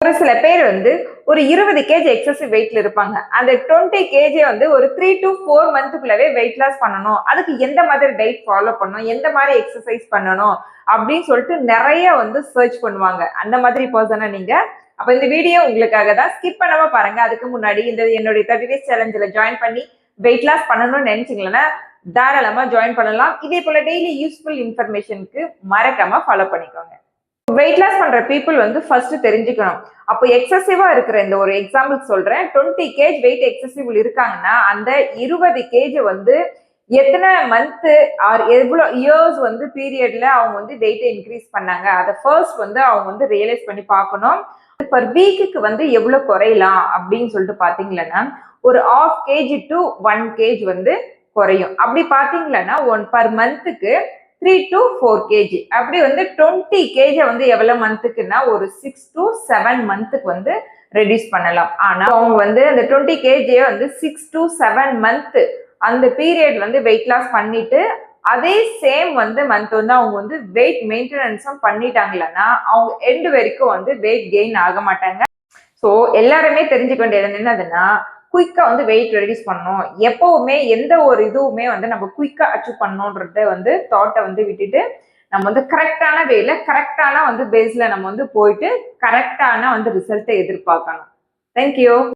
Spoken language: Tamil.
ஒரு சில பேர் வந்து ஒரு 20 கேஜி எக்ஸசிவ் வெயிட்ல இருப்பாங்க. அந்த 20 கேஜி வந்து ஒரு 3 to 4 மந்த்துக்குள்ளவே வெயிட் லாஸ் பண்ணணும். அதுக்கு எந்த மாதிரி டயட் ஃபாலோ பண்ணணும், எந்த மாதிரி எக்ஸசைஸ் பண்ணணும் அப்படின்னு சொல்லிட்டு நிறைய வந்து சர்ச் பண்ணுவாங்க. அந்த மாதிரி பர்சனா நீங்க? அப்ப இந்த வீடியோ உங்களுக்காக தான். ஸ்கிப் பண்ணாம பாருங்க. அதுக்கு முன்னாடி இந்த என்னுடைய 30 டேஸ் சேலஞ்சில் ஜாயின் பண்ணி வெயிட் லாஸ் பண்ணணும்னு நினைச்சீங்கன்னா தாராளமா ஜாயின் பண்ணலாம். இதே போல டெய்லி யூஸ்ஃபுல் இன்ஃபர்மேஷனுக்கு மறக்காம ஃபாலோ பண்ணிக்கோங்க. வெயிட் லாஸ் பண்ற பீப்புள் வந்து ஃபர்ஸ்ட் தெரிஞ்சுக்கணும். அப்போ எக்ஸசிவா இருக்கிற இந்த ஒரு எக்ஸாம்பிள் சொல்றேன். 20 கேஜ் வெயிட் எக்ஸசிவ் இருக்காங்கன்னா அந்த 20 கேஜ் வந்து எத்தனை மந்த் ஆர் எவ்வளோ இயர்ஸ் வந்து பீரியட்ல அவங்க வந்து வெயிட்டை இன்க்ரீஸ் பண்ணாங்க அதை ஃபர்ஸ்ட் வந்து அவங்க வந்து ரியலைஸ் பண்ணி பார்க்கணும். பர் வீக்குக்கு வந்து எவ்வளவு குறையலாம் அப்படின்னு சொல்லிட்டு பாத்தீங்கன்னா ஒரு 1/2 kg to 1 kg வந்து குறையும். அப்படி பாத்தீங்கன்னா பர் மந்த்துக்கு 3 to 4 kg. அப்படி வந்து 20 kg வந்து எவ்வளவு மந்த்துக்குன்னா ஒரு 6 to 7 மந்த்துக்கு வந்து ரெடியூஸ் பண்ணலாம். ஆனா அவங்க வந்து அந்த 20 kg வந்து 6 to 7 மந்த் அந்த பீரியட் வந்து வெயிட் லாஸ் பண்ணிட்டு அதே சேம் வந்து மந்த் வந்து அவங்க வந்து வெயிட் மெயின்டெனன்ஸும் பண்ணிட்டாங்கன்னா அவங்க எண்டு வரைக்கும் வந்து வெயிட் கெயின் ஆக மாட்டாங்க. ஸோ எல்லாருமே தெரிஞ்சுக்க வேண்டியது என்னதுன்னா குயிக்கா வந்து வெயிட் ரெடியூஸ் பண்ணணும். எப்பவுமே எந்த ஒரு இதுவுமே வந்து நம்ம குயிக்கா அச்சீவ் பண்ணணுன்றத வந்து தாட்டை வந்து விட்டுட்டு நம்ம வந்து கரெக்டான வேல கரெக்டான வந்து பேஸ்ல நம்ம வந்து போயிட்டு கரெக்டான வந்து ரிசல்ட்டை எதிர்பார்க்கணும். தேங்க்யூ.